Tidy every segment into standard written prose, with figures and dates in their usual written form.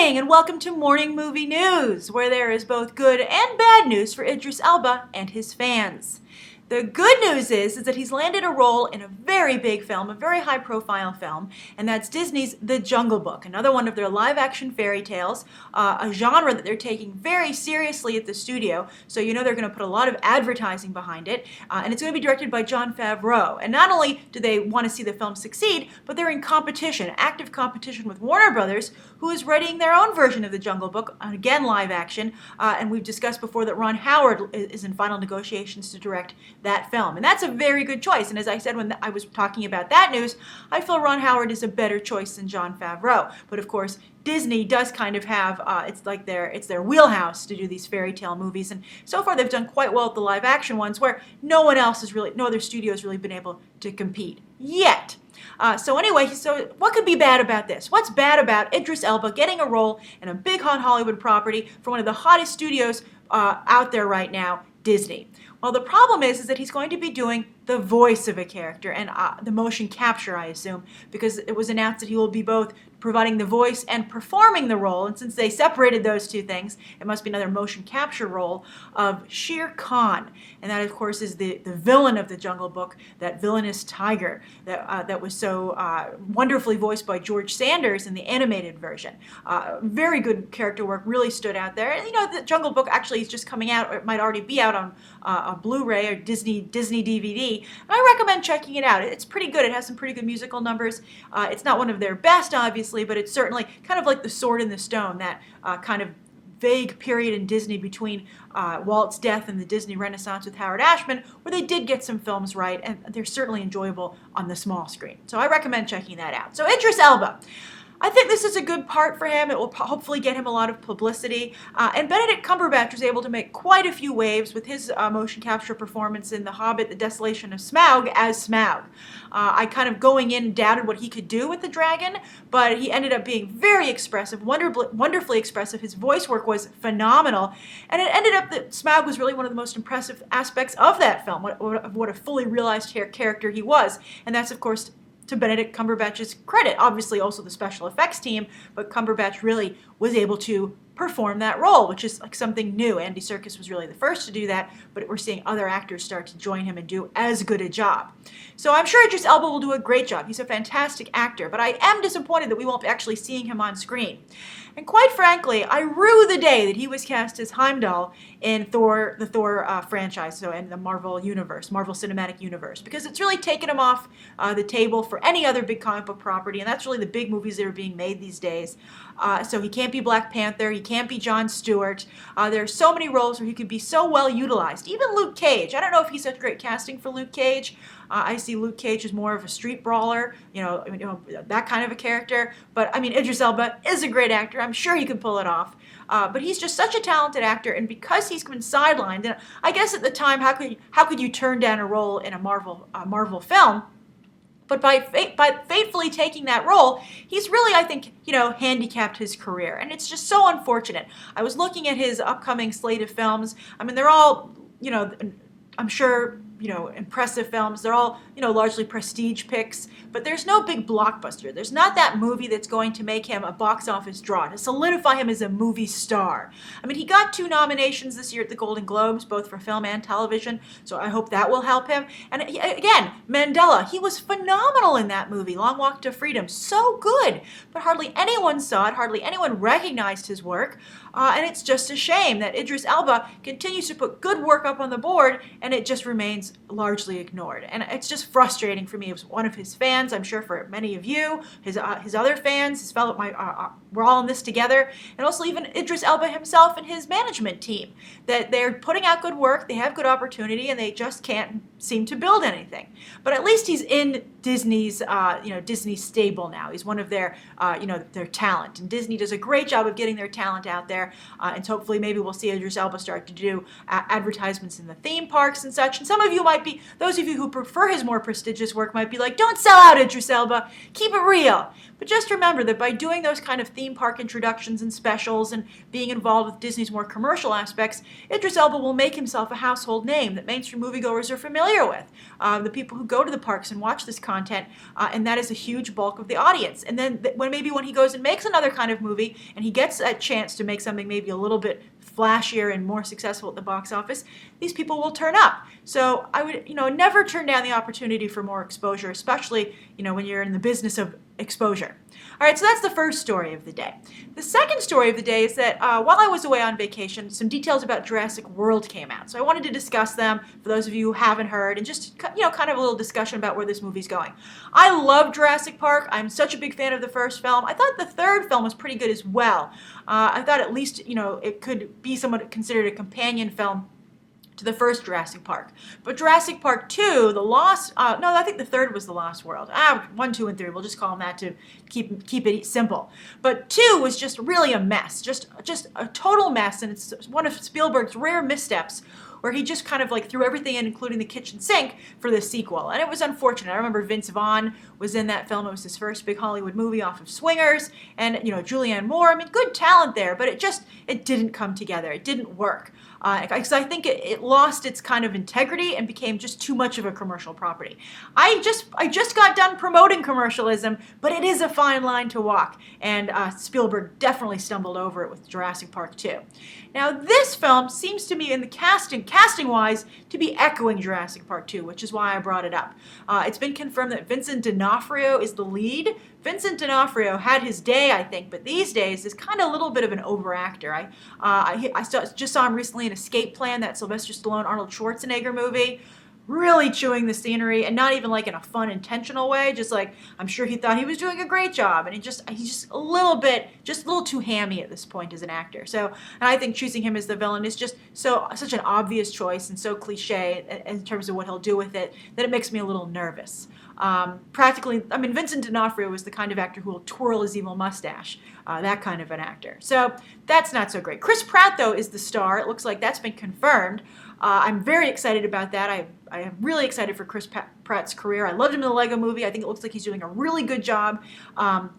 morning and welcome to Morning Movie News, where there is both good and bad news for Idris Elba and his fans. The good news is that he's landed a role in a very big film, a very high-profile film, and that's Disney's The Jungle Book, another one of their live-action fairy tales, a genre that they're taking very seriously at the studio, so you know they're going to put a lot of advertising behind it, and it's going to be directed by Jon Favreau. And not only do they want to see the film succeed, but they're in competition, active competition with Warner Brothers, who is readying their own version of The Jungle Book, again live-action, and we've discussed before that Ron Howard is in final negotiations to direct that film. And that's a very good choice. And as I said when I was talking about that news, I feel Ron Howard is a better choice than Jon Favreau. But of course, Disney does kind of have, it's their wheelhouse to do these fairy tale movies. And so far they've done quite well with the live action ones where no other studio has really been able to compete yet. So what could be bad about this? What's bad about Idris Elba getting a role in a big hot Hollywood property for one of the hottest studios out there right now, Disney? Well, the problem is that he's going to be doing the voice of a character and the motion capture, I assume, because it was announced that he will be both providing the voice and performing the role. And since they separated those two things, it must be another motion capture role of Shere Khan. And that, of course, is the villain of The Jungle Book, that villainous tiger that was so wonderfully voiced by George Sanders in the animated version. Very good character work, really stood out there. And, The Jungle Book actually is just coming out, or it might already be out on a Blu-ray or Disney DVD. And I recommend checking it out. It's pretty good. It has some pretty good musical numbers. It's not one of their best, obviously, but it's certainly kind of like The Sword in the Stone, that kind of vague period in Disney between Walt's death and the Disney Renaissance with Howard Ashman, where they did get some films right, and they're certainly enjoyable on the small screen. So I recommend checking that out. So Idris Elba. I think this is a good part for him. It will hopefully get him a lot of publicity. And Benedict Cumberbatch was able to make quite a few waves with his motion capture performance in The Hobbit, The Desolation of Smaug as Smaug. I kind of going in doubted what he could do with the dragon, but he ended up being very expressive, wonderfully expressive. His voice work was phenomenal. And it ended up that Smaug was really one of the most impressive aspects of that film, what a fully realized character he was. And that's, of course, to Benedict Cumberbatch's credit. Obviously also the special effects team, but Cumberbatch really was able to perform that role, which is like something new. Andy Serkis was really the first to do that, but we're seeing other actors start to join him and do as good a job. So I'm sure Idris Elba will do a great job. He's a fantastic actor, but I am disappointed that we won't be actually seeing him on screen. And quite frankly, I rue the day that he was cast as Heimdall in the Thor franchise, so in the Marvel Cinematic Universe, because it's really taken him off the table for any other big comic book property, and that's really the big movies that are being made these days. So he can't be Black Panther, he can't be Jon Stewart. There are so many roles where he could be so well utilized. Even Luke Cage. I don't know if he's such great casting for Luke Cage. I see Luke Cage as more of a street brawler, that kind of a character. But I mean, Idris Elba is a great actor. I'm sure he could pull it off. But he's just such a talented actor, and because he's been sidelined, and I guess at the time, how could you turn down a role in a Marvel film? But by faithfully taking that role, he's really, I think, handicapped his career. And it's just so unfortunate. I was looking at his upcoming slate of films. I mean, they're all, I'm sure, impressive films. They're all, largely prestige picks, but there's no big blockbuster. There's not that movie that's going to make him a box office draw, to solidify him as a movie star. I mean, he got 2 nominations this year at the Golden Globes, both for film and television, so I hope that will help him. And again, Mandela, he was phenomenal in that movie, Long Walk to Freedom. So good, but hardly anyone saw it, hardly anyone recognized his work, and it's just a shame that Idris Elba continues to put good work up on the board, and it just remains largely ignored. And it's just frustrating for me as one of his fans. I'm sure for many of you, his other fans, his fellow, we're all in this together, and also even Idris Elba himself and his management team, that they're putting out good work, they have good opportunity, and they just can't seem to build anything. But at least he's in Disney's, Disney's stable now. He's one of their, their talent, and Disney does a great job of getting their talent out there. And hopefully, maybe we'll see Idris Elba start to do advertisements in the theme parks and such. And some of those of you who prefer his more prestigious work might be like, don't sell out, Idris Elba, keep it real. But just remember that by doing those kind of theme park introductions and specials and being involved with Disney's more commercial aspects, Idris Elba will make himself a household name that mainstream moviegoers are familiar with. The people who go to the parks and watch this content, and that is a huge bulk of the audience. And then when he goes and makes another kind of movie and he gets a chance to make something maybe a little bit flashier and more successful at the box office, these people will turn up. So I would, never turn down the opportunity for more exposure, especially, when you're in the business of exposure. All right, so that's the first story of the day. The second story of the day is that while I was away on vacation, some details about Jurassic World came out. So I wanted to discuss them for those of you who haven't heard, and just, kind of a little discussion about where this movie's going. I love Jurassic Park. I'm such a big fan of the first film. I thought the third film was pretty good as well. I thought at least, it could be somewhat considered a companion film to the first Jurassic Park. But Jurassic Park 2, I think the third was The Lost World. 1, 2, and 3, we'll just call them that to keep it simple. But 2 was just really a mess, just a total mess, and it's one of Spielberg's rare missteps where he just kind of threw everything in, including the kitchen sink, for the sequel. And it was unfortunate. I remember Vince Vaughn was in that film. It was his first big Hollywood movie off of Swingers. And, Julianne Moore, good talent there, but it didn't come together. It didn't work. Because I think it lost its kind of integrity and became just too much of a commercial property. I just got done promoting commercialism, but it is a fine line to walk. And Spielberg definitely stumbled over it with Jurassic Park 2. Now, this film seems to me, in the casting-wise, to be echoing Jurassic Park 2, which is why I brought it up. It's been confirmed that Vincent D'Onofrio is the lead. Vincent D'Onofrio had his day, I think, but these days is kind of a little bit of an overactor. I just saw him recently in Escape Plan, that Sylvester Stallone, Arnold Schwarzenegger movie. Really chewing the scenery, and not even in a fun, intentional way. Just I'm sure he thought he was doing a great job, and he's just a little too hammy at this point as an actor. So, and I think choosing him as the villain is just such an obvious choice and so cliche in terms of what he'll do with it that it makes me a little nervous. Vincent D'Onofrio is the kind of actor who will twirl his evil mustache. That kind of an actor. So that's not so great. Chris Pratt, though, is the star. It looks like that's been confirmed. I'm very excited about that. I am really excited for Chris Pratt's career. I loved him in the Lego Movie. I think it looks like he's doing a really good job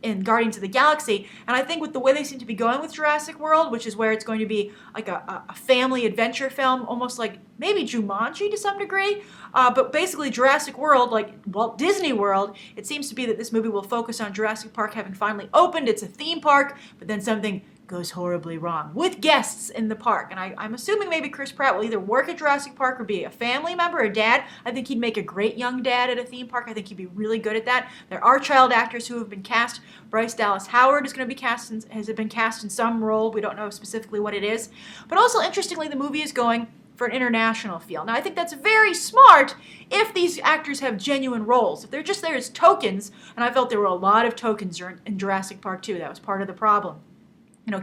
in Guardians of the Galaxy. And I think with the way they seem to be going with Jurassic World, which is where it's going to be a family adventure film, almost like maybe Jumanji to some degree, but basically Jurassic World, like Walt Disney World, it seems to be that this movie will focus on Jurassic Park having finally opened. It's a theme park, but then something goes horribly wrong with guests in the park. And I'm assuming maybe Chris Pratt will either work at Jurassic Park or be a family member, a dad. I think he'd make a great young dad at a theme park. I think he'd be really good at that. There are child actors who have been cast. Bryce Dallas Howard is going to be has been cast in some role. We don't know specifically what it is. But also, interestingly, the movie is going for an international feel. Now, I think that's very smart if these actors have genuine roles. If they're just there as tokens, and I felt there were a lot of tokens in Jurassic Park 2. That was part of the problem.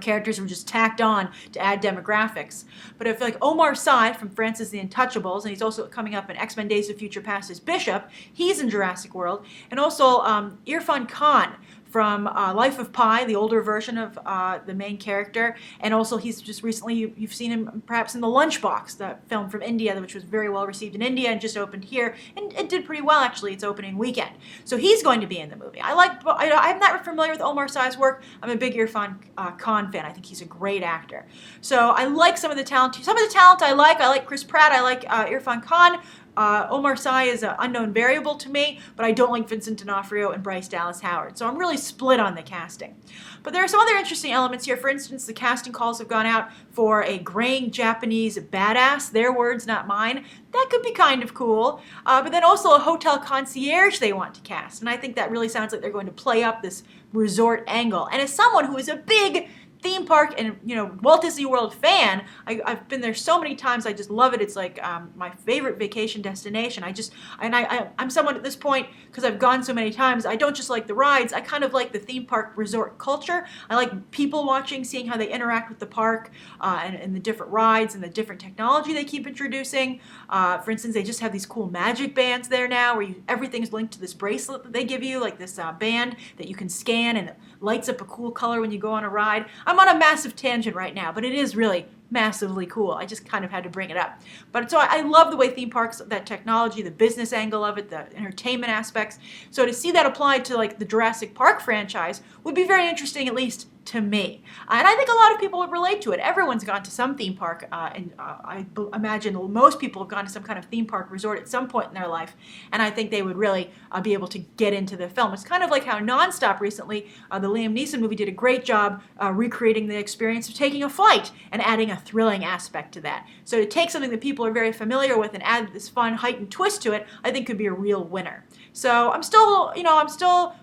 Characters were just tacked on to add demographics. But I feel like Omar Sy from France's The Untouchables, and he's also coming up in X-Men Days of Future Past as Bishop, he's in Jurassic World. And also Irrfan Khan from Life of Pi, the older version of the main character. And also he's just recently, you've seen him perhaps in The Lunchbox, the film from India, which was very well received in India and just opened here. And it did pretty well, actually, its opening weekend. So he's going to be in the movie. I'm not familiar with Omar Sy's work. I'm a big Irrfan Khan fan. I think he's a great actor. So I like some of the talent. Some of the talent I like Chris Pratt, I like Irrfan Khan. Omar Sy is an unknown variable to me, but I don't like Vincent D'Onofrio and Bryce Dallas Howard. So I'm really split on the casting. But there are some other interesting elements here. For instance, the casting calls have gone out for a graying Japanese badass. Their words, not mine. That could be kind of cool. But then also a hotel concierge they want to cast. And I think that really sounds like they're going to play up this resort angle. And as someone who is a big theme park and Walt Disney World fan, I've been there so many times. I just love it. It's like my favorite vacation destination. I'm someone at this point, because I've gone so many times, I don't just like the rides. I kind of like the theme park resort culture. I like people watching, seeing how they interact with the park and the different rides and the different technology they keep introducing. For instance, they just have these cool magic bands there now where everything's linked to this bracelet that they give you, like this band that you can scan and it lights up a cool color when you go on a ride. I'm on a massive tangent right now, but it is really massively cool. I just kind of had to bring it up. But so I love the way theme parks, that technology, the business angle of it, the entertainment aspects. So to see that applied to like the Jurassic Park franchise would be very interesting, at least to me. And I think a lot of people would relate to it. Everyone's gone to some theme park, and I imagine most people have gone to some kind of theme park resort at some point in their life, and I think they would really be able to get into the film. It's kind of like how Nonstop recently, the Liam Neeson movie, did a great job recreating the experience of taking a flight and adding a thrilling aspect to that. So to take something that people are very familiar with and add this fun heightened twist to it, I think could be a real winner. So I'm still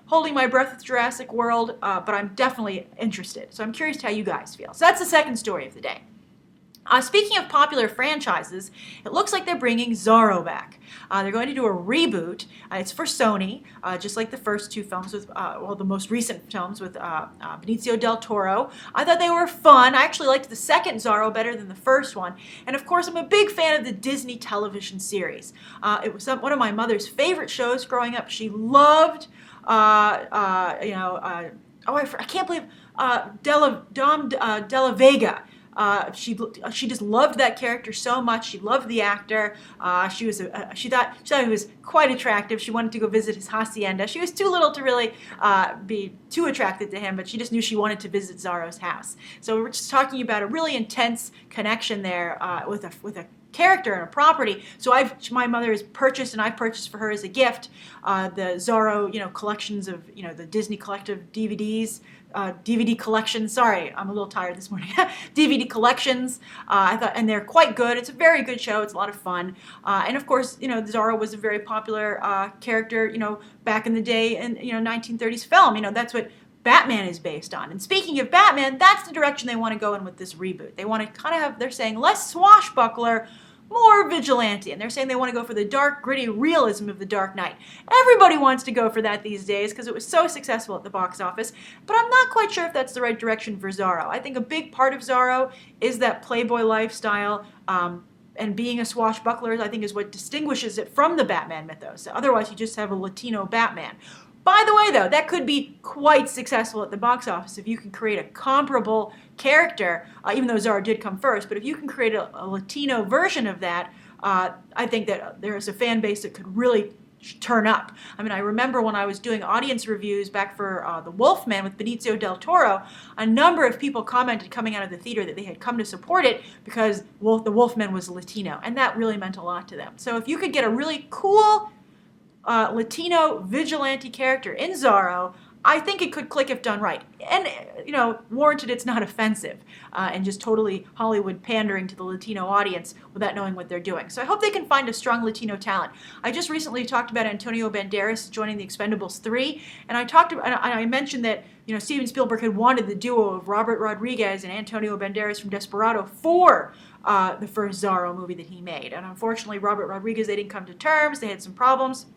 holding my breath with Jurassic World, but I'm definitely interested. So I'm curious how you guys feel. So that's the second story of the day. Speaking of popular franchises, it looks like they're bringing Zorro back. They're going to do a reboot. It's for Sony, just like the first two films with, the most recent films with Benicio del Toro. I thought they were fun. I actually liked the second Zorro better than the first one. And of course, I'm a big fan of the Disney television series. It was one of my mother's favorite shows growing up. She loved, I can't believe, Della Vega. She just loved that character so much. She loved the actor. She thought he was quite attractive. She wanted to go visit his hacienda. She was too little to really be too attracted to him, but she just knew she wanted to visit Zorro's house. So we're just talking about a really intense connection there with a character and a property. So my mother has purchased, and I've purchased for her as a gift, the Zorro, collections of, the Disney collective DVDs, DVD collections. Sorry, I'm a little tired this morning. DVD collections. I thought, and they're quite good. It's a very good show. It's a lot of fun. And of course, Zorro was a very popular character, back in the day in, 1930s film. That's what Batman is based on. And speaking of Batman, that's the direction they want to go in with this reboot. They want to kind of have, they're saying, less swashbuckler, more vigilante. And they're saying they want to go for the dark, gritty realism of The Dark Knight. Everybody wants to go for that these days because it was so successful at the box office. But I'm not quite sure if that's the right direction for Zorro. I think a big part of Zorro is that playboy lifestyle, and being a swashbuckler, I think, is what distinguishes it from the Batman mythos. Otherwise, you just have a Latino Batman. By the way, though, that could be quite successful at the box office if you can create a comparable character, even though Zorro did come first, but if you can create a Latino version of that, I think that there is a fan base that could really turn up. I remember when I was doing audience reviews back for The Wolfman with Benicio del Toro, a number of people commented coming out of the theater that they had come to support it because The Wolfman was Latino, and that really meant a lot to them. So if you could get a really cool Latino vigilante character in Zorro, I think it could click if done right. And, warranted it's not offensive and just totally Hollywood pandering to the Latino audience without knowing what they're doing. So I hope they can find a strong Latino talent. I just recently talked about Antonio Banderas joining the Expendables 3, and I mentioned that, Steven Spielberg had wanted the duo of Robert Rodriguez and Antonio Banderas from Desperado for the first Zorro movie that he made. And unfortunately, Robert Rodriguez, they didn't come to terms. They had some problems.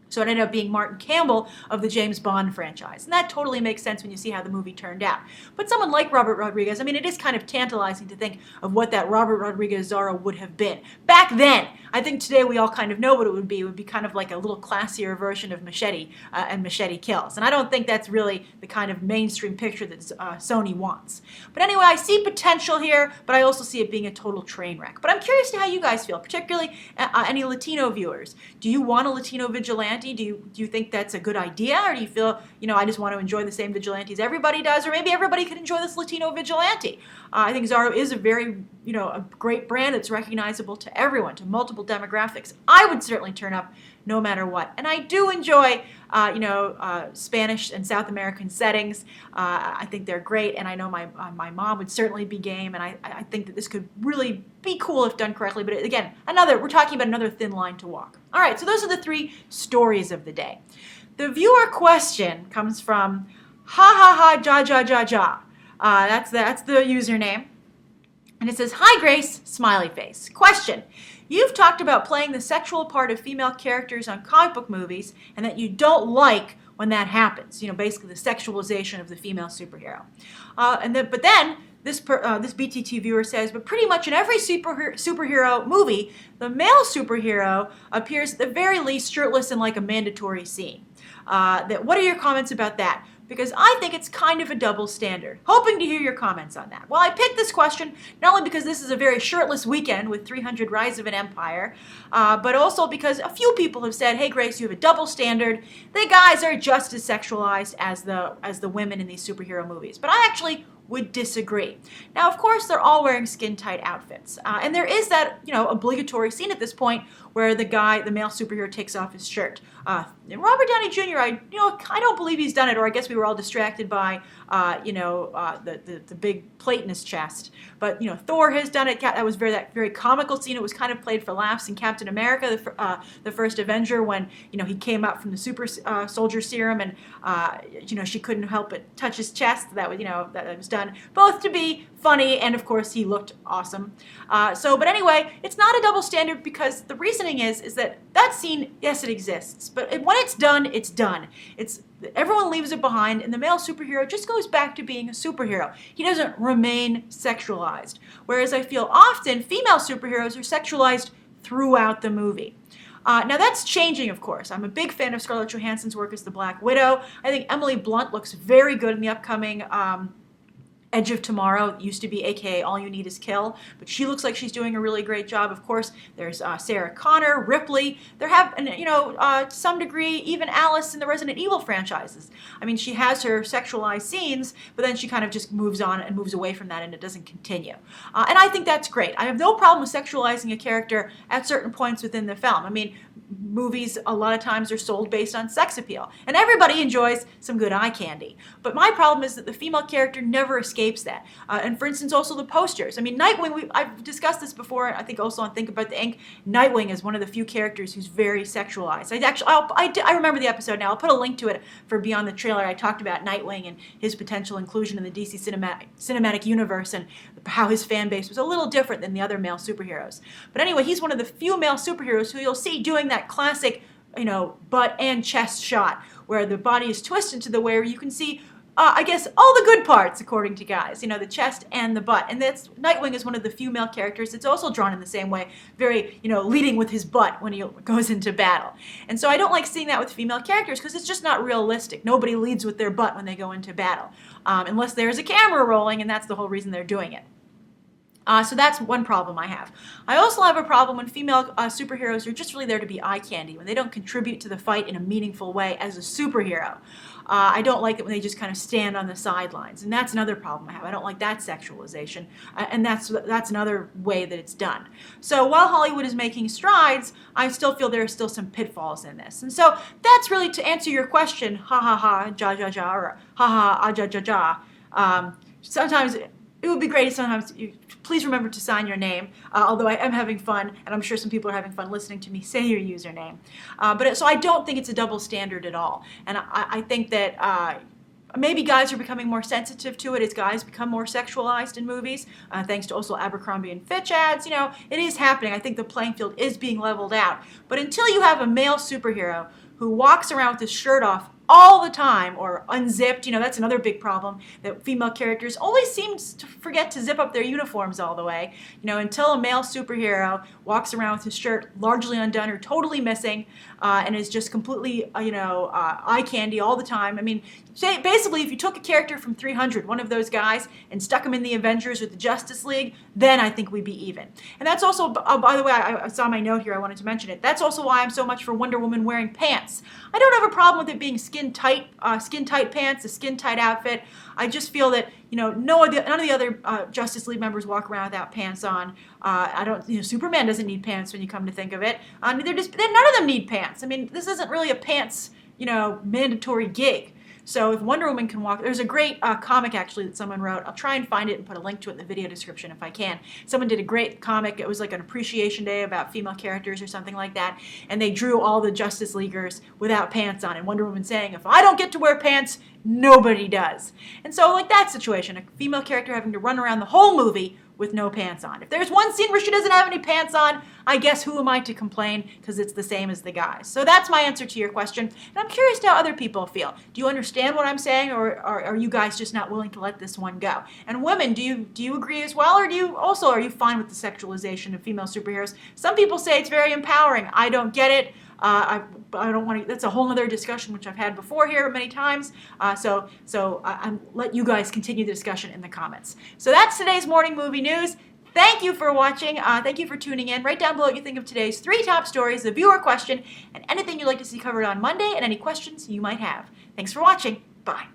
So it ended up being Martin Campbell of the James Bond franchise. And that totally makes sense when you see how the movie turned out. But someone like Robert Rodriguez, it is kind of tantalizing to think of what that Robert Rodriguez Zorro would have been. Back then, I think today we all kind of know what it would be. It would be kind of like a little classier version of Machete and Machete Kills. And I don't think that's really the kind of mainstream picture that Sony wants. But anyway, I see potential here, but I also see it being a total train wreck. But I'm curious to how you guys feel, particularly any Latino viewers. Do you want a Latino vigilante? Do you think that's a good idea? Or do you feel, I just want to enjoy the same vigilantes everybody does? Or maybe everybody could enjoy this Latino vigilante. I think Zorro is a very, a great brand that's recognizable to everyone, to multiple demographics. I would certainly turn up no matter what. And I do enjoy, Spanish and South American settings. I think they're great, and I know my mom would certainly be game, and I think that this could really be cool if done correctly. But again, we're talking about another thin line to walk. All right, so those are the three stories of the day. The viewer question comes from ha ha ha ja ja ja ja. That's the username. And it says, "Hi Grace, smiley face. Question. You've talked about playing the sexual part of female characters on comic book movies and that you don't like when that happens. Basically the sexualization of the female superhero. But then this BTT viewer says, but pretty much in every superhero movie, the male superhero appears at the very least shirtless in like a mandatory scene. What are your comments about that? because I think it's kind of a double standard. Hoping to hear your comments on that. Well, I picked this question not only because this is a very shirtless weekend with 300 Rise of an Empire, but also because a few people have said, hey Grace, you have a double standard. The guys are just as sexualized as the women in these superhero movies. But I actually would disagree. Now, of course, they're all wearing skin-tight outfits. And there is that, obligatory scene at this point where the male superhero takes off his shirt. Robert Downey Jr., I don't believe he's done it, or I guess we were all distracted by, the big plate in his chest. But, Thor has done it. That was that very comical scene. It was kind of played for laughs in Captain America, the first Avenger, when, he came out from the super soldier serum and, she couldn't help but touch his chest. That was done both to be funny and, of course, he looked awesome. But anyway, it's not a double standard because the reasoning is that scene, yes, it exists. But when it's done, it's done. Everyone leaves it behind, and the male superhero just goes back to being a superhero. He doesn't remain sexualized. Whereas I feel often female superheroes are sexualized throughout the movie. Now that's changing, of course. I'm a big fan of Scarlett Johansson's work as the Black Widow. I think Emily Blunt looks very good in the upcoming Edge of Tomorrow. It used to be AKA All You Need Is Kill, but she looks like she's doing a really great job. Of course, there's Sarah Connor, Ripley. There have, to some degree, even Alice in the Resident Evil franchises. I mean, she has her sexualized scenes, but then she kind of just moves on and moves away from that, and it doesn't continue. And I think that's great. I have no problem with sexualizing a character at certain points within the film. I mean, movies a lot of times are sold based on sex appeal, and everybody enjoys some good eye candy. But my problem is that the female character never escapes that. And for instance, also the posters. I mean, Nightwing, I've discussed this before, I think also on Think About the Ink. Nightwing is one of the few characters who's very sexualized. I remember the episode now. I'll put a link to it for Beyond the Trailer. I talked about Nightwing and his potential inclusion in the DC cinematic universe and how his fan base was a little different than the other male superheroes. But anyway, he's one of the few male superheroes who you'll see doing that classic, butt and chest shot where the body is twisted to the way where you can see, I guess, all the good parts, according to guys, the chest and the butt. And Nightwing is one of the few male characters that's also drawn in the same way, very, leading with his butt when he goes into battle. And so I don't like seeing that with female characters because it's just not realistic. Nobody leads with their butt when they go into battle, unless there's a camera rolling, and that's the whole reason they're doing it. So that's one problem I have. I also have a problem when female superheroes are just really there to be eye candy, when they don't contribute to the fight in a meaningful way as a superhero. I don't like it when they just kind of stand on the sidelines, and that's another problem I have. I don't like that sexualization, and that's another way that it's done. So while Hollywood is making strides, I still feel there are still some pitfalls in this. And so that's really to answer your question, ha ha ha, ja ja ja, or ha ha ah ja ja ja. Sometimes it would be great if sometimes please remember to sign your name, although I am having fun, and I'm sure some people are having fun listening to me say your username. So I don't think it's a double standard at all. And I think that maybe guys are becoming more sensitive to it as guys become more sexualized in movies, thanks to also Abercrombie and Fitch ads. It is happening. I think the playing field is being leveled out. But until you have a male superhero who walks around with his shirt off all the time or unzipped, that's another big problem, that female characters always seem to forget to zip up their uniforms all the way. Until a male superhero walks around with his shirt largely undone or totally missing, and is just completely, eye candy all the time. I mean, basically, if you took a character from 300, one of those guys, and stuck him in the Avengers or the Justice League, then I think we'd be even. And that's also, by the way, I saw my note here, I wanted to mention it. That's also why I'm so much for Wonder Woman wearing pants. I don't have a problem with it being skin tight pants, a skin tight outfit. I just feel that none of the other Justice League members walk around without pants on. Superman doesn't need pants when you come to think of it. None of them need pants. I mean, this isn't really a pants mandatory gig. So if Wonder Woman can walk, there's a great comic actually that someone wrote. I'll try and find it and put a link to it in the video description if I can. Someone did a great comic. It was like an appreciation day about female characters or something like that. And they drew all the Justice Leaguers without pants on. And Wonder Woman saying, if I don't get to wear pants, nobody does. And so like that situation, a female character having to run around the whole movie with no pants on. If there's one scene where she doesn't have any pants on, I guess who am I to complain, because it's the same as the guys. So that's my answer to your question, and I'm curious how other people feel. Do you understand what I'm saying, or are you guys just not willing to let this one go? And women, do you agree as well, or are you fine with the sexualization of female superheroes? Some people say it's very empowering. I don't get it. I don't want to. That's a whole other discussion which I've had before here many times. So I let you guys continue the discussion in the comments. So that's today's morning movie news. Thank you for watching. Thank you for tuning in. Write down below what you think of today's 3 top stories, the viewer question, and anything you'd like to see covered on Monday, and any questions you might have. Thanks for watching. Bye.